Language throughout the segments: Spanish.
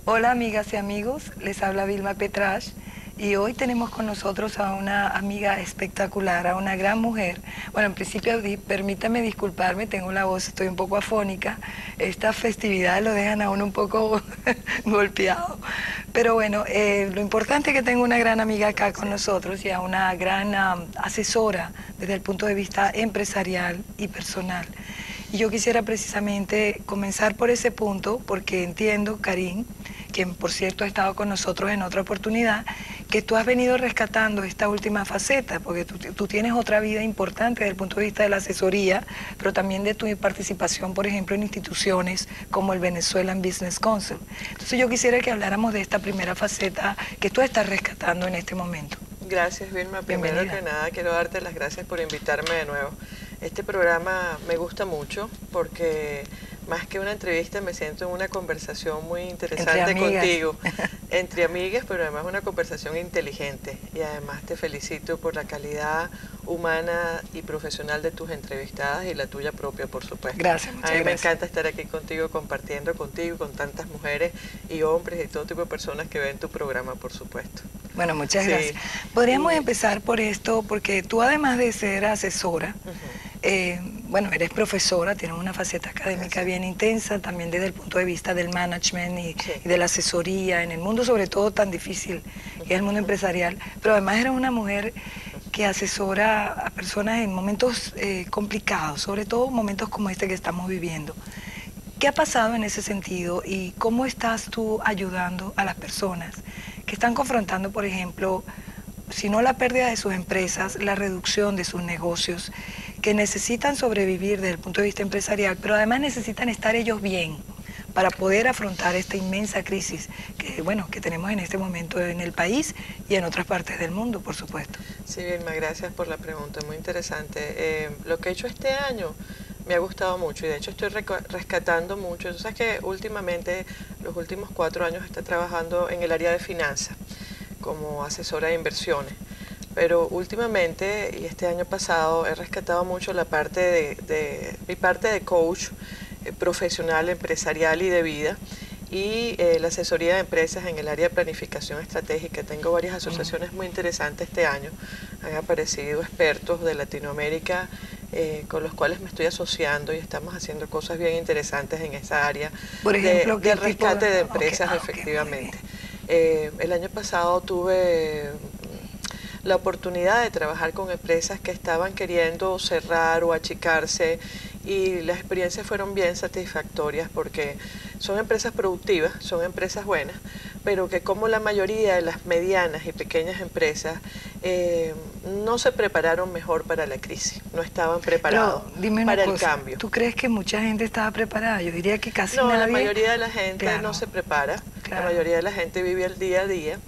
Hola amigas y amigos, les habla Vilma Petrash y hoy tenemos con nosotros a una amiga espectacular, a una gran mujer. Bueno, en principio permítame disculparme, tengo la voz, estoy un poco afónica, estas festividades lo dejan a uno un poco golpeado. Pero bueno, lo importante es que tengo una gran amiga acá con nosotros y a una gran asesora desde el punto de vista empresarial y personal. Y yo quisiera precisamente comenzar por ese punto, porque entiendo, Karin, quien por cierto ha estado con nosotros en otra oportunidad, que tú has venido rescatando esta última faceta, porque tú tienes otra vida importante desde el punto de vista de la asesoría, pero también de tu participación, por ejemplo, en instituciones como el Venezuelan Business Council. Entonces yo quisiera que habláramos de esta primera faceta que tú estás rescatando en este momento. Gracias, Vilma. Primero que nada, quiero darte las gracias por invitarme de nuevo. Este programa me gusta mucho porque más que una entrevista me siento en una conversación muy interesante contigo, entre amigas, pero además una conversación inteligente. Y además te felicito por la calidad humana y profesional de tus entrevistadas y la tuya propia, por supuesto. Gracias, muchas gracias. A mí me encanta estar aquí contigo, compartiendo contigo, con tantas mujeres y hombres y todo tipo de personas que ven tu programa, por supuesto. Bueno, muchas gracias. Podríamos empezar por esto, porque tú además de ser asesora, bueno, eres profesora, tienes una faceta académica bien intensa, también desde el punto de vista del management y de la asesoría, en el mundo sobre todo tan difícil, que es el mundo empresarial, pero además eres una mujer que asesora a personas en momentos complicados, sobre todo momentos como este que estamos viviendo. ¿Qué ha pasado en ese sentido y cómo estás tú ayudando a las personas que están confrontando, por ejemplo, si no la pérdida de sus empresas, la reducción de sus negocios, que necesitan sobrevivir desde el punto de vista empresarial, pero además necesitan estar ellos bien para poder afrontar esta inmensa crisis que, bueno, que tenemos en este momento en el país y en otras partes del mundo, por supuesto? Sí, Vilma, gracias por la pregunta, muy interesante. Lo que he hecho este año me ha gustado mucho y de hecho estoy rescatando mucho. Tú sabes que últimamente, los últimos 4 años, estoy trabajando en el área de finanzas como asesora de inversiones. Pero últimamente, y este año pasado, he rescatado mucho la parte mi parte de coach profesional, empresarial y de vida, y la asesoría de empresas en el área de planificación estratégica. Tengo varias asociaciones muy interesantes este año. Han aparecido expertos de Latinoamérica con los cuales me estoy asociando y estamos haciendo cosas bien interesantes en esa área. Por ejemplo, de rescate de empresas, efectivamente. El año pasado tuve la oportunidad de trabajar con empresas que estaban queriendo cerrar o achicarse, y las experiencias fueron bien satisfactorias porque son empresas productivas, son empresas buenas, pero que como la mayoría de las medianas y pequeñas empresas no se prepararon mejor para la crisis, no estaban preparados para el cambio. ¿Tú crees que mucha gente estaba preparada? Yo diría que casi nadie. No, la mayoría de la gente no se prepara, la mayoría de la gente vive el día a día.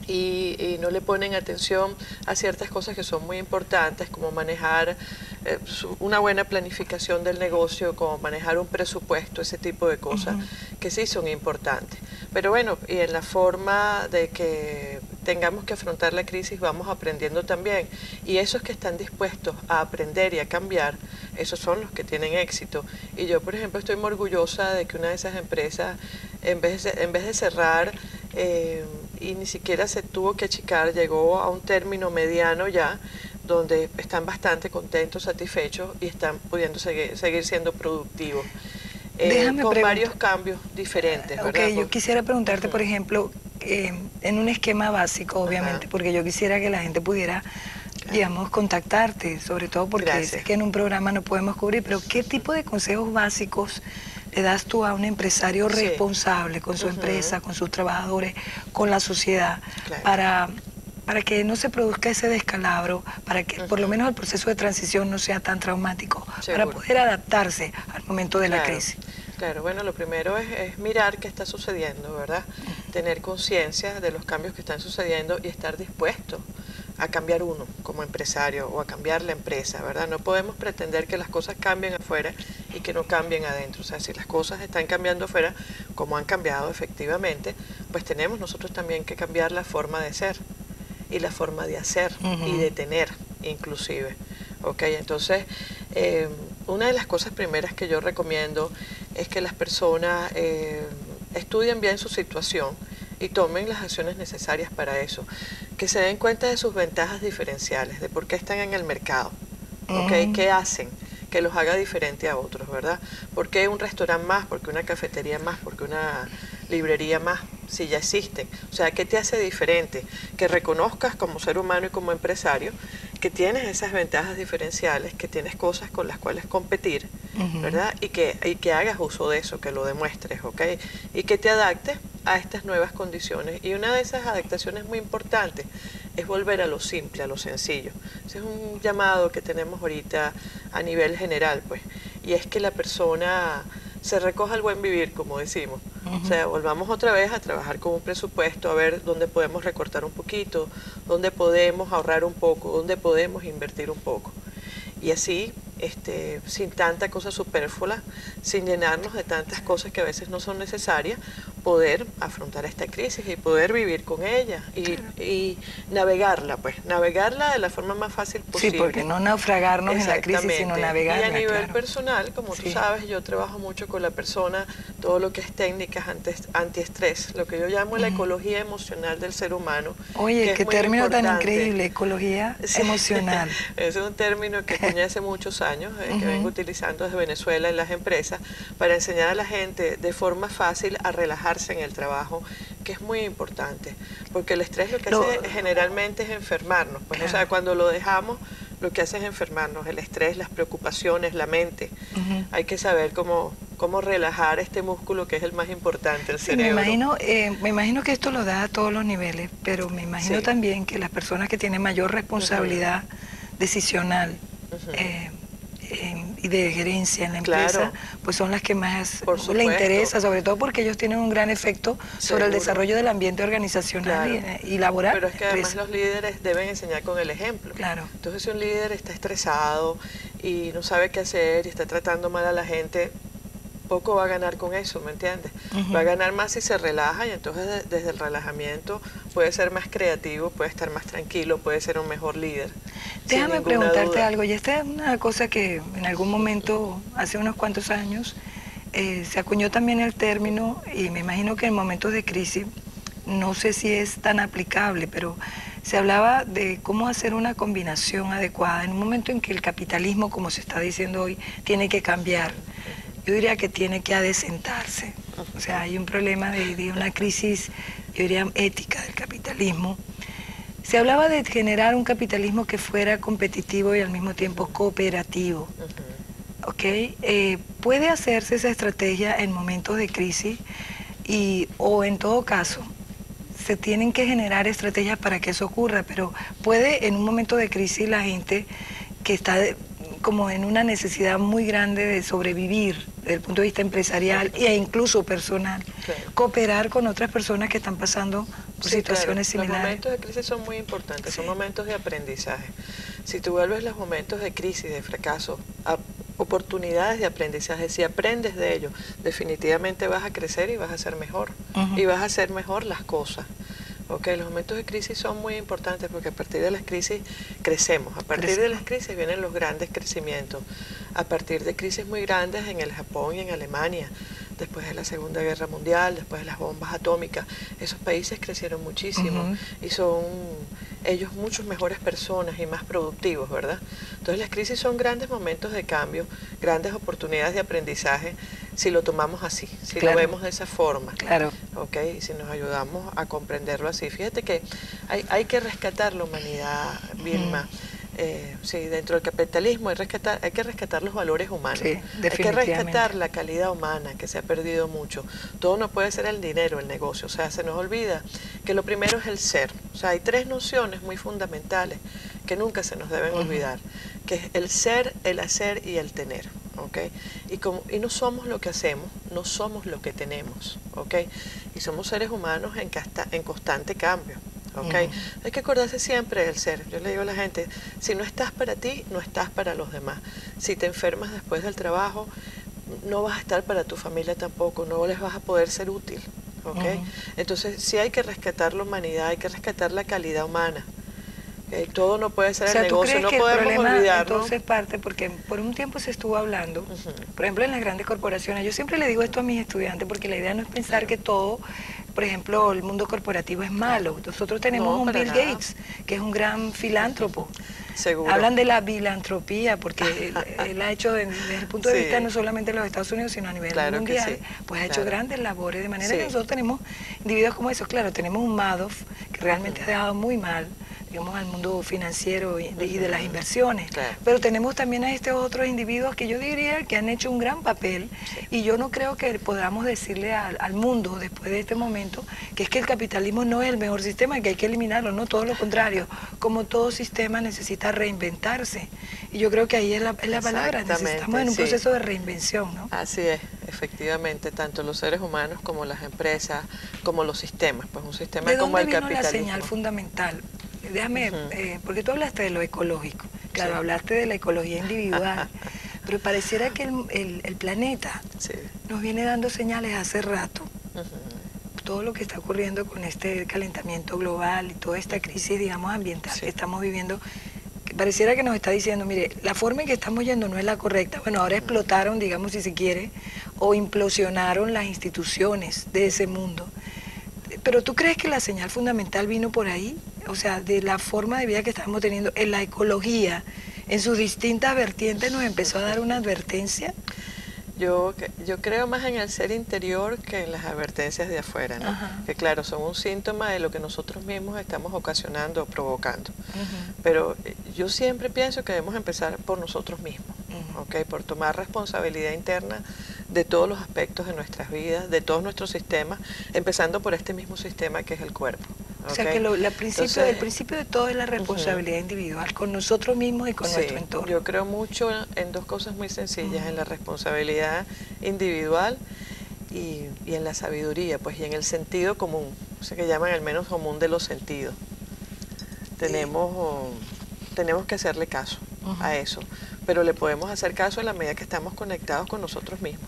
Y no le ponen atención a ciertas cosas que son muy importantes, como manejar una buena planificación del negocio, como manejar un presupuesto, ese tipo de cosas que sí son importantes. Pero bueno, y en la forma de que tengamos que afrontar la crisis vamos aprendiendo también. Y esos que están dispuestos a aprender y a cambiar, esos son los que tienen éxito. Y yo, por ejemplo, estoy muy orgullosa de que una de esas empresas, en vez de cerrar, y ni siquiera se tuvo que achicar, llegó a un término mediano ya, donde están bastante contentos, satisfechos y están pudiendo seguir siendo productivos. Con varios cambios diferentes, ¿verdad? Yo quisiera preguntarte, por ejemplo, en un esquema básico, obviamente, porque yo quisiera que la gente pudiera, digamos, contactarte, sobre todo porque sé que en un programa no podemos cubrir, pero ¿qué tipo de consejos básicos le das tú a un empresario responsable con su empresa, con sus trabajadores, con la sociedad, para que no se produzca ese descalabro, para que por lo menos el proceso de transición no sea tan traumático, para poder adaptarse al momento de la crisis? Claro, bueno, lo primero es mirar qué está sucediendo, ¿verdad? Tener conciencia de los cambios que están sucediendo y estar dispuesto a cambiar uno como empresario o a cambiar la empresa, ¿verdad? No podemos pretender que las cosas cambien afuera y que no cambien adentro. O sea, si las cosas están cambiando afuera, como han cambiado efectivamente, pues tenemos nosotros también que cambiar la forma de ser y la forma de hacer y de tener, inclusive. ¿Ok? Entonces, una de las cosas primeras que yo recomiendo es que las personas estudien bien su situación y tomen las acciones necesarias para eso. Que se den cuenta de sus ventajas diferenciales, de por qué están en el mercado, ¿ok? ¿Qué hacen que los haga diferente a otros, verdad? ¿Por qué un restaurante más? ¿Por qué una cafetería más? ¿Por qué una librería más? Si ya existen. O sea, ¿qué te hace diferente? Que reconozcas como ser humano y como empresario que tienes esas ventajas diferenciales, que tienes cosas con las cuales competir, ¿verdad? Y que hagas uso de eso, que lo demuestres, ¿ok? Y que te adaptes a estas nuevas condiciones. Y una de esas adaptaciones muy importantes es volver a lo simple, a lo sencillo. Ese es un llamado que tenemos ahorita a nivel general, pues, y es que la persona se recoja el buen vivir, como decimos. O sea, volvamos otra vez a trabajar con un presupuesto, a ver dónde podemos recortar un poquito, dónde podemos ahorrar un poco, dónde podemos invertir un poco. Y así, sin tanta cosa superflua, sin llenarnos de tantas cosas que a veces no son necesarias, poder afrontar esta crisis y poder vivir con ella y navegarla, pues, navegarla de la forma más fácil posible. Sí, porque no naufragarnos en la crisis, sino navegarla. Y a nivel personal, como tú sabes, yo trabajo mucho con la persona, todo lo que es técnicas antiestrés, lo que yo llamo la ecología emocional del ser humano. Oye, qué término tan increíble, ecología emocional. Es un término que acuñé hace muchos años, que vengo utilizando desde Venezuela en las empresas, para enseñar a la gente de forma fácil a relajarse en el trabajo, que es muy importante, porque el estrés lo que hace generalmente es enfermarnos, pues, o sea, cuando lo dejamos, lo que hace es enfermarnos, el estrés, las preocupaciones, la mente. Hay que saber cómo relajar este músculo que es el más importante, el cerebro. Me imagino que esto lo da a todos los niveles, pero me imagino también que las personas que tienen mayor responsabilidad decisional y de gerencia en la empresa, pues son las que más le interesa, sobre todo porque ellos tienen un gran efecto sobre el desarrollo del ambiente organizacional y laboral. Pero es que además los líderes deben enseñar con el ejemplo. Entonces, si un líder está estresado y no sabe qué hacer y está tratando mal a la gente, poco va a ganar con eso, ¿me entiendes? Va a ganar más si se relaja, y entonces desde el relajamiento puede ser más creativo, puede estar más tranquilo, puede ser un mejor líder. Déjame preguntarte algo, y esta es una cosa que en algún momento, hace unos cuantos años, se acuñó también el término, y me imagino que en momentos de crisis, no sé si es tan aplicable, pero se hablaba de cómo hacer una combinación adecuada en un momento en que el capitalismo, como se está diciendo hoy, tiene que cambiar. Yo diría que tiene que adecentarse. O sea, hay un problema de una crisis, yo diría, ética del capitalismo. Se hablaba de generar un capitalismo que fuera competitivo y al mismo tiempo cooperativo. ¿Ok? Puede hacerse esa estrategia en momentos de crisis o en todo caso, se tienen que generar estrategias para que eso ocurra, pero puede en un momento de crisis la gente que está como en una necesidad muy grande de sobrevivir desde el punto de vista empresarial e incluso personal, cooperar con otras personas que están pasando por situaciones similares. Los momentos de crisis son muy importantes, son momentos de aprendizaje. Si tú vuelves los momentos de crisis, de fracaso, a oportunidades de aprendizaje, si aprendes de ellos, definitivamente vas a crecer y vas a hacer mejor, y vas a hacer mejor las cosas. Los momentos de crisis son muy importantes porque a partir de las crisis crecemos, a partir de las crisis vienen los grandes crecimientos, a partir de crisis muy grandes en el Japón y en Alemania, después de la Segunda Guerra Mundial, después de las bombas atómicas, esos países crecieron muchísimo y son ellos muchos mejores personas y más productivos, ¿verdad? Entonces las crisis son grandes momentos de cambio, grandes oportunidades de aprendizaje, si lo tomamos así, si lo vemos de esa forma, y si nos ayudamos a comprenderlo así. Fíjate que hay que rescatar la humanidad, Vilma. Sí, dentro del capitalismo hay que rescatar los valores humanos, hay que rescatar la calidad humana que se ha perdido mucho. Todo no puede ser el dinero, el negocio, o sea, se nos olvida que lo primero es el ser. O sea, hay tres nociones muy fundamentales que nunca se nos deben olvidar, que es el ser, el hacer y el tener. Y no somos lo que hacemos, no somos lo que tenemos, y somos seres humanos en constante cambio. Hay que acordarse siempre del ser. Yo le digo a la gente, si no estás para ti, no estás para los demás. Si te enfermas después del trabajo, no vas a estar para tu familia tampoco, no les vas a poder ser útil. Entonces sí hay que rescatar la humanidad, hay que rescatar la calidad humana, Todo no puede ser O sea, el ¿tú negocio, crees no que el podemos problema olvidarnos. entonces parte porque por un tiempo se estuvo hablando, por ejemplo, en las grandes corporaciones? Yo siempre le digo esto a mis estudiantes porque la idea no es pensar Claro, que todo, por ejemplo, el mundo corporativo es claro. malo. Nosotros tenemos No, un para Bill nada. Gates, que es un gran filántropo. Seguro. Hablan de la filantropía porque él ha hecho, desde el punto de vista no Sí, solamente de los Estados Unidos, sino a nivel claro que mundial, sí. pues ha hecho Claro. grandes labores, de manera que Sí. nosotros tenemos individuos como esos. Claro, tenemos un Madoff que realmente ha Ujú, dejado muy mal, digamos, al mundo financiero y de las ujú. inversiones. Claro. Pero tenemos también a estos otros individuos que yo diría que han hecho un gran papel, Sí. y yo no creo que podamos decirle al mundo después de este momento que es que el capitalismo no es el mejor sistema, que hay que eliminarlo, no, todo lo contrario. Como todo sistema necesita reinventarse. Y yo creo que ahí es la palabra, necesitamos Exactamente, en un sí. proceso de reinvención, ¿no? Así es, efectivamente, tanto los seres humanos como las empresas, como los sistemas, pues un sistema ¿De como dónde el vino la capitalismo. señal fundamental? Déjame, Ujú. porque tú hablaste de lo ecológico, claro, Sí. hablaste de la ecología individual, pero pareciera que el planeta Sí. nos viene dando señales hace rato. Ujú. Todo lo que está ocurriendo con este calentamiento global y toda esta crisis, digamos, ambiental Sí. que estamos viviendo, que pareciera que nos está diciendo, mire, la forma en que estamos yendo no es la correcta. Bueno, ahora explotaron, digamos, si se quiere, o implosionaron las instituciones de ese mundo. Pero ¿tú crees que la señal fundamental vino por ahí? O sea, de la forma de vida que estamos teniendo, en la ecología, en sus distintas vertientes, nos empezó a dar una advertencia. Yo creo más en el ser interior que en las advertencias de afuera, ¿no? Ajá. Que claro, son un síntoma de lo que nosotros mismos estamos ocasionando o provocando. Ujú, Pero yo siempre pienso que debemos empezar por nosotros mismos, ujú. ¿ok? Por tomar responsabilidad interna de todos los aspectos de nuestras vidas, de todos nuestros sistemas, empezando por este mismo sistema que es el cuerpo. O sea ¿Ok? que el Entonces, principio de todo es la responsabilidad individual, con nosotros mismos y con sí, nuestro entorno. yo creo mucho en dos cosas muy sencillas, Ujú. en la responsabilidad individual y en la sabiduría, pues, y en el sentido común, o sea, que llaman el menos común de los sentidos. Tenemos, tenemos que hacerle caso a eso, pero le podemos hacer caso en la medida que estamos conectados con nosotros mismos,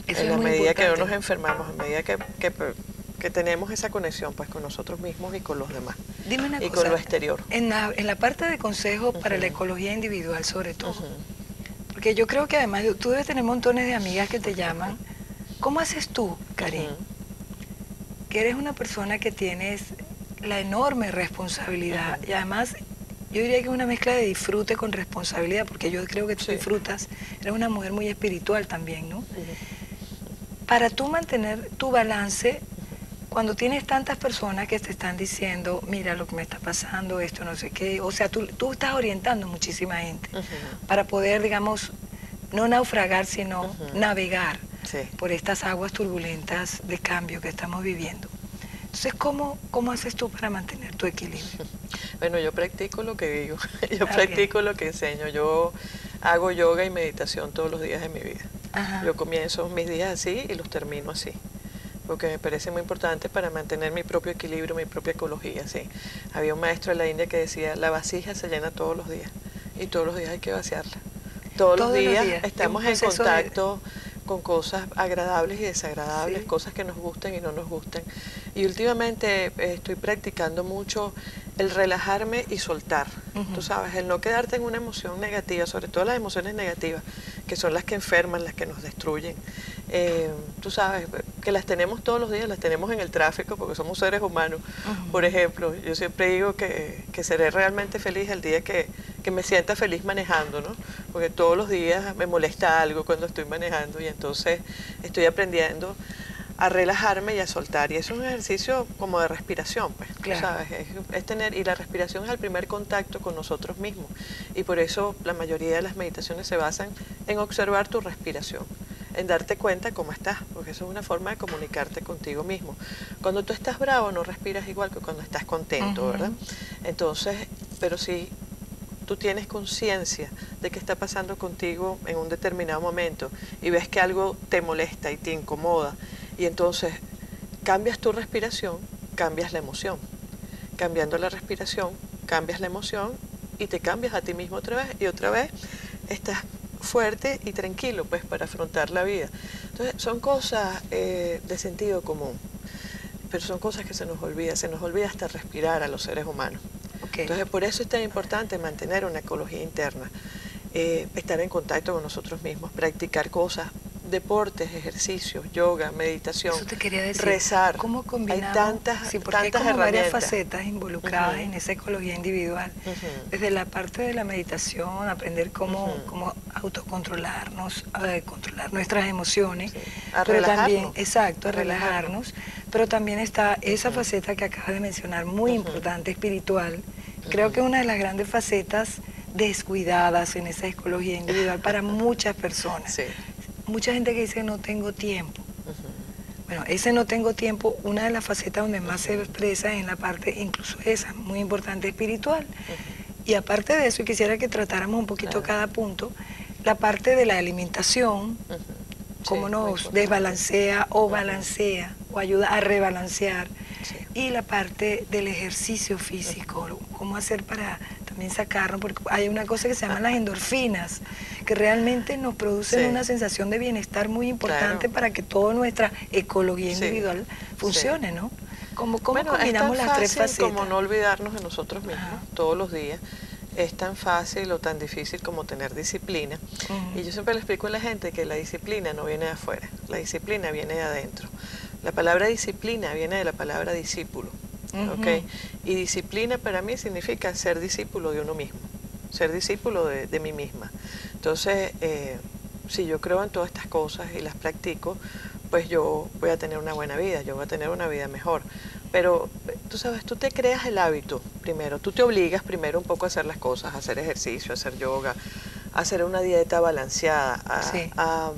Eso en es la muy medida que no nos importante. enfermamos, en la medida que tenemos esa conexión pues con nosotros mismos y con los demás, Dime una y cosa, con lo exterior. en la parte de consejos para la Ujú. ecología individual sobre todo, Ujú. porque yo creo que además tú debes tener montones de amigas que te llaman. ¿Cómo haces tú, Karin? Ujú. Que eres una persona que tienes la enorme responsabilidad Ujú. y además yo diría que es una mezcla de disfrute con responsabilidad, porque yo creo que tú Sí. disfrutas, eres una mujer muy espiritual también, ¿no? Ujú. Para tú mantener tu balance cuando tienes tantas personas que te están diciendo, mira lo que me está pasando, esto no sé qué, o sea, tú estás orientando a muchísima gente Ujú. para poder, digamos, no naufragar, sino Ujú. navegar Sí. por estas aguas turbulentas de cambio que estamos viviendo. Entonces, ¿cómo haces tú para mantener tu equilibrio? Bueno, yo practico lo que digo, yo Ah, practico lo que enseño, yo hago yoga y meditación todos los días de mi vida. Ajá. Yo comienzo mis días así y los termino así, porque me parece muy importante para mantener mi propio equilibrio, mi propia ecología, ¿sí? Había un maestro de la India que decía, la vasija se llena todos los días, y todos los días hay que vaciarla. Todos los días es un estamos en proceso de... contacto con cosas agradables y desagradables, Sí. cosas que nos gustan y no nos gustan. Y últimamente estoy practicando mucho el relajarme y soltar. Ujú. Tú sabes, el no quedarte en una emoción negativa, sobre todo las emociones negativas, que son las que enferman, las que nos destruyen. Tú sabes, que las tenemos todos los días, las tenemos en el tráfico porque somos seres humanos. Ujú. Por ejemplo, yo siempre digo que seré realmente feliz el día que me sienta feliz manejando, ¿no? Porque todos los días me molesta algo cuando estoy manejando y entonces estoy aprendiendo a relajarme y a soltar. Y eso es un ejercicio como de respiración, pues, Claro. ¿sabes? Es tener, y la respiración es el primer contacto con nosotros mismos. Y por eso la mayoría de las meditaciones se basan en observar tu respiración, en darte cuenta cómo estás, porque eso es una forma de comunicarte contigo mismo. Cuando tú estás bravo no respiras igual que cuando estás contento, Ujú. ¿verdad? Entonces, pero si tú tienes conciencia de qué está pasando contigo en un determinado momento y ves que algo te molesta y te incomoda, y entonces cambias tu respiración, cambias la emoción. Cambiando la respiración, cambias la emoción y te cambias a ti mismo otra vez estás fuerte y tranquilo pues para afrontar la vida. Entonces son cosas de sentido común, pero son cosas que se nos olvida hasta respirar a los seres humanos. Entonces, por eso es tan importante mantener una ecología interna, estar en contacto con nosotros mismos, practicar cosas, deportes, ejercicios, yoga, meditación, Eso te quería decir. rezar. ¿Cómo combinamos? Hay tantas, sí, porque tantas hay como varias herramientas. facetas involucradas en esa ecología individual. Desde la parte de la meditación, aprender cómo autocontrolarnos, controlar nuestras emociones. Sí. A pero relajarnos. también, exacto, a relajarnos. Pero también está esa faceta que acabas de mencionar, muy importante, espiritual. Creo que es una de las grandes facetas descuidadas en esa ecología individual para muchas personas. Sí. Mucha gente que dice no tengo tiempo. Bueno, ese no tengo tiempo, una de las facetas donde más se expresa es en la parte, incluso esa, muy importante, espiritual. Y aparte de eso, y quisiera que tratáramos un poquito cada punto, la parte de la alimentación, cómo nos desbalancea o balancea o ayuda a rebalancear. Sí. Y la parte del ejercicio físico, cómo hacer para también sacarnos, porque hay una cosa que se llama las endorfinas, que realmente nos producen una sensación de bienestar muy importante para que toda nuestra ecología individual funcione, ¿no? ¿Cómo combinamos las tres facetas? Como no olvidarnos de nosotros mismos todos los días. Es tan fácil o tan difícil como tener disciplina. Y yo siempre le explico a la gente que la disciplina no viene de afuera, la disciplina viene de adentro. La palabra disciplina viene de la palabra discípulo, ¿ok? Y disciplina para mí significa ser discípulo de uno mismo, ser discípulo de mí misma. Entonces, si yo creo en todas estas cosas y las practico, pues yo voy a tener una buena vida, yo voy a tener una vida mejor. Pero, tú sabes, tú te creas el hábito primero, tú te obligas primero un poco a hacer las cosas, a hacer ejercicio, a hacer yoga, a hacer una dieta balanceada, a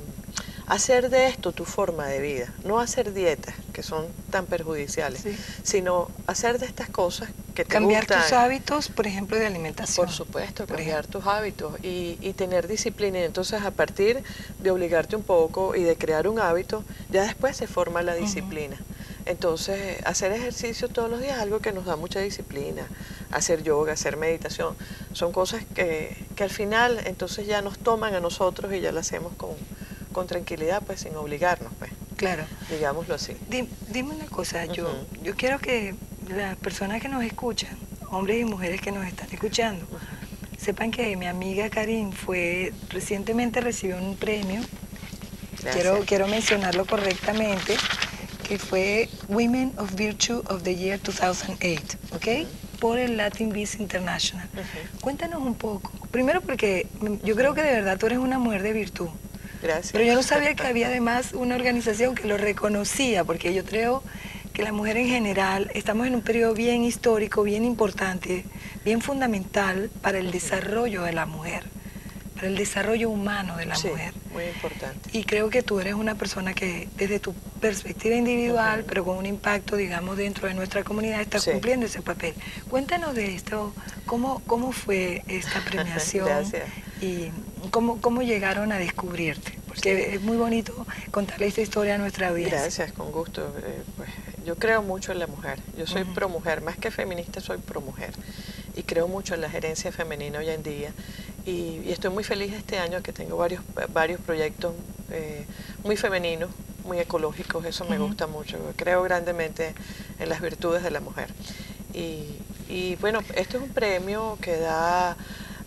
hacer de esto tu forma de vida, no hacer dietas que son tan perjudiciales, sino hacer de estas cosas que te cambiar gustan. Tus hábitos, por ejemplo, de alimentación. Por supuesto, cambiar tus hábitos y tener disciplina. Y entonces, a partir de obligarte un poco y de crear un hábito, ya después se forma la disciplina. Entonces, hacer ejercicio todos los días es algo que nos da mucha disciplina. Hacer yoga, hacer meditación, son cosas que al final entonces ya nos toman a nosotros y ya lo hacemos con tranquilidad, pues sin obligarnos, pues. Claro. Digámoslo así. Dime una cosa, yo quiero que las personas que nos escuchan, hombres y mujeres que nos están escuchando, sepan que mi amiga Karin recientemente recibió un premio, quiero mencionarlo correctamente, que fue Women of Virtue of the Year 2008, ¿ok? Por el Latin Biz International. Cuéntanos un poco, primero porque yo creo que de verdad tú eres una mujer de virtud. Gracias. Pero yo no sabía que había además una organización que lo reconocía, porque yo creo que la mujer en general, estamos en un periodo bien histórico, bien importante, bien fundamental para el desarrollo de la mujer, para el desarrollo humano de la mujer. Muy importante. Y creo que tú eres una persona que desde tu perspectiva individual, pero con un impacto, digamos, dentro de nuestra comunidad, estás cumpliendo ese papel. Cuéntanos de esto, ¿cómo fue esta premiación? Gracias. Y cómo llegaron a descubrirte, porque es muy bonito contarle esta historia a nuestra audiencia. Gracias, con gusto. Pues, yo creo mucho en la mujer, yo soy pro mujer, más que feminista soy pro mujer, y creo mucho en la gerencia femenina hoy en día, y estoy muy feliz este año que tengo varios proyectos muy femeninos, muy ecológicos, eso me gusta mucho, creo grandemente en las virtudes de la mujer. Y bueno, esto es un premio que da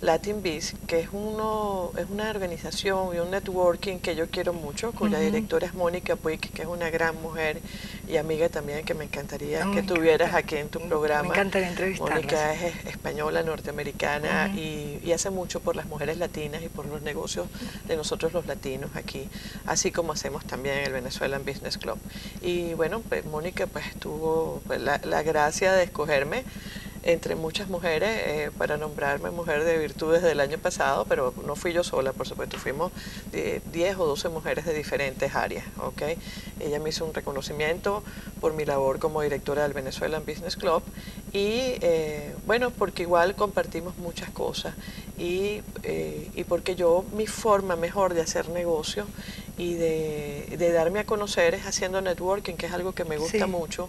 Latin Biz, que es una organización y un networking que yo quiero mucho, cuya directora es Mónica Puig, que es una gran mujer y amiga también, que me encantaría que tuvieras aquí en tu programa. Me encantaría entrevistarla. Mónica es española, norteamericana, y hace mucho por las mujeres latinas y por los negocios de nosotros los latinos aquí, así como hacemos también en el Venezuelan Business Club. Y bueno, pues Mónica pues tuvo la gracia de escogerme entre muchas mujeres para nombrarme mujer de virtudes del año pasado, pero no fui yo sola, por supuesto, fuimos 10 o 12 mujeres de diferentes áreas, ¿ok? Ella me hizo un reconocimiento por mi labor como directora del Venezuelan Business Club y bueno, porque igual compartimos muchas cosas y porque mi forma mejor de hacer negocio y de darme a conocer es haciendo networking, que es algo que me gusta mucho,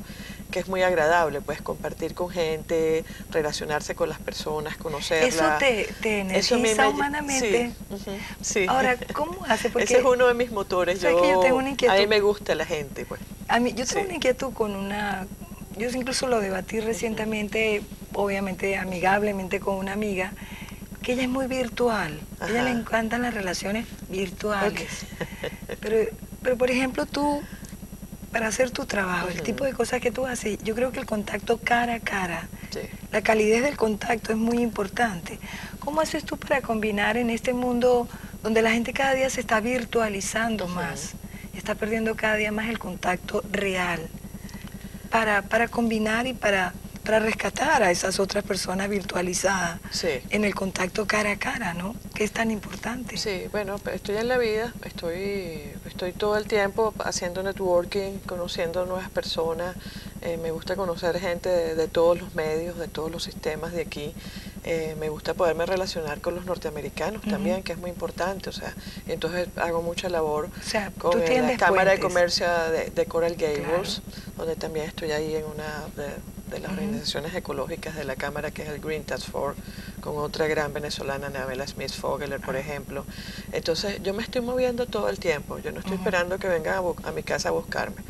que es muy agradable, pues compartir con gente, relacionarse con las personas, conocerlas. Eso te energiza humanamente. Sí. Ahora, ¿cómo hace? Porque ese es uno de mis motores. Yo tengo una inquietud. A mí me gusta la gente, pues. Yo tengo una inquietud con yo incluso lo debatí recientemente, obviamente amigablemente con una amiga, que ella es muy virtual. A ella le encantan las relaciones virtuales. Pero por ejemplo, tú, para hacer tu trabajo, el tipo de cosas que tú haces, yo creo que el contacto cara a cara, la calidez del contacto es muy importante. ¿Cómo haces tú para combinar en este mundo donde la gente cada día se está virtualizando más, está perdiendo cada día más el contacto real, para combinar y para rescatar a esas otras personas virtualizadas en el contacto cara a cara, ¿no? Que es tan importante. Sí, bueno, estoy en la vida, estoy todo el tiempo haciendo networking, conociendo nuevas personas, me gusta conocer gente de todos los medios, de todos los sistemas de aquí. Me gusta poderme relacionar con los norteamericanos también, que es muy importante, o sea, entonces hago mucha labor con la Cámara de Comercio de Coral Gables, donde también estoy ahí en una de las organizaciones ecológicas de la Cámara, que es el Green Task Force, con otra gran venezolana, Anabela Smith Fogeler, por ejemplo. Entonces, yo me estoy moviendo todo el tiempo, yo no estoy esperando que vengan a mi casa a buscarme.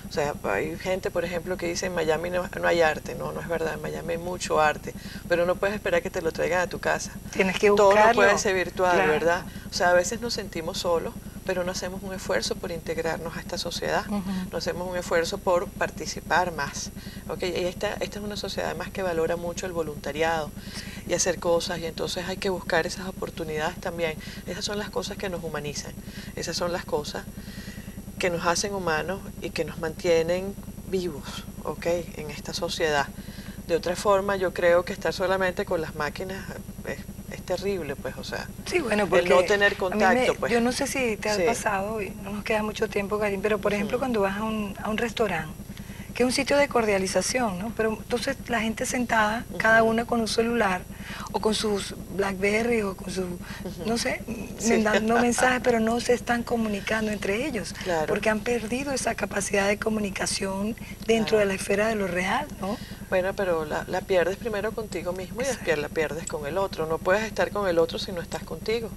O sea, hay gente, por ejemplo, que dice en Miami no hay arte. No, no es verdad, en Miami hay mucho arte, pero no puedes esperar que te lo traigan a tu casa. Tienes que buscarlo. Todo no puede ser virtual, ¿verdad? O sea, a veces nos sentimos solos, pero no hacemos un esfuerzo por integrarnos a esta sociedad, no hacemos un esfuerzo por participar más. ¿Okay? Y esta es una sociedad además que valora mucho el voluntariado y hacer cosas, y entonces hay que buscar esas oportunidades también. Esas son las cosas que nos humanizan, esas son las cosas que nos hacen humanos y que nos mantienen vivos, ¿okay? En esta sociedad. De otra forma, yo creo que estar solamente con las máquinas es terrible, pues, o sea, sí, bueno, porque el no tener contacto, pues. Yo no sé si te ha pasado, y no nos queda mucho tiempo, Karim, pero por ejemplo cuando vas a un restaurante, que es un sitio de cordialización, ¿no? Pero entonces la gente sentada, cada una con un celular, o con sus BlackBerry, o con su, no sé, dando mensajes, pero no se están comunicando entre ellos, porque han perdido esa capacidad de comunicación dentro de la esfera de lo real, ¿no? Bueno, pero la pierdes primero contigo mismo y después la pierdes con el otro. No puedes estar con el otro si no estás contigo.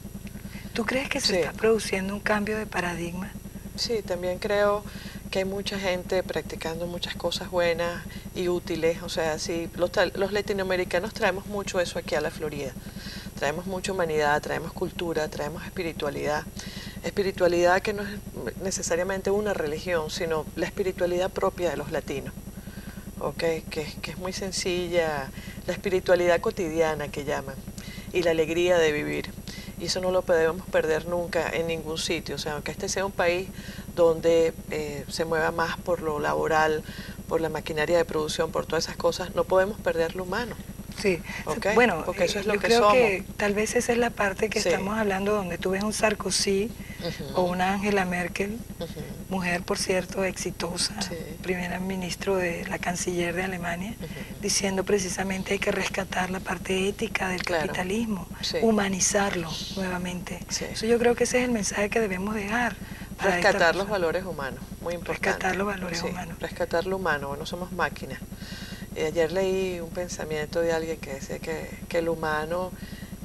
¿Tú crees que se está produciendo un cambio de paradigma? Sí, también creo que hay mucha gente practicando muchas cosas buenas y útiles. O sea, sí, los latinoamericanos traemos mucho eso aquí a la Florida. Traemos mucha humanidad, traemos cultura, traemos espiritualidad. Espiritualidad que no es necesariamente una religión, sino la espiritualidad propia de los latinos. Okay, que es muy sencilla, la espiritualidad cotidiana que llaman, y la alegría de vivir. Y eso no lo podemos perder nunca en ningún sitio. O sea, aunque este sea un país donde se mueva más por lo laboral, por la maquinaria de producción, por todas esas cosas, no podemos perder lo humano. Sí, ¿Okay? Bueno, porque eso es lo yo que creo somos. que tal vez esa es la parte que estamos hablando, donde tú ves un Sarkozy o una Angela Merkel, mujer, por cierto, exitosa, primera ministro de la canciller de Alemania, diciendo precisamente hay que rescatar la parte ética del capitalismo, humanizarlo nuevamente. Eso yo creo que ese es el mensaje que debemos dejar. Rescatar los valores humanos, muy importante. Rescatar los valores humanos. Rescatar lo humano, no somos máquinas. Ayer leí un pensamiento de alguien que decía que el humano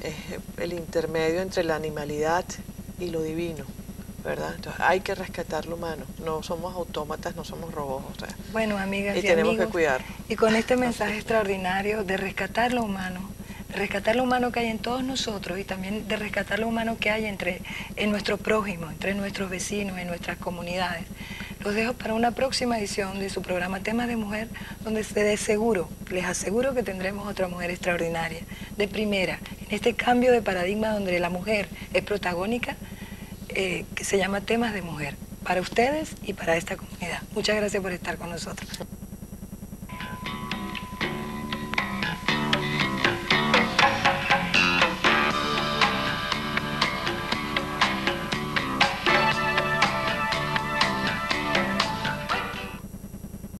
es el intermedio entre la animalidad y lo divino, ¿verdad? Entonces hay que rescatar lo humano, no somos autómatas, no somos robots, o sea, bueno, amigas y tenemos amigos, que cuidar. Y con este mensaje extraordinario de rescatar lo humano que hay en todos nosotros, y también de rescatar lo humano que hay en nuestro prójimo, entre nuestros vecinos, en nuestras comunidades. Los dejo para una próxima edición de su programa Temas de Mujer, donde les aseguro que tendremos otra mujer extraordinaria, de primera, en este cambio de paradigma donde la mujer es protagónica, que se llama Temas de Mujer, para ustedes y para esta comunidad. Muchas gracias por estar con nosotros.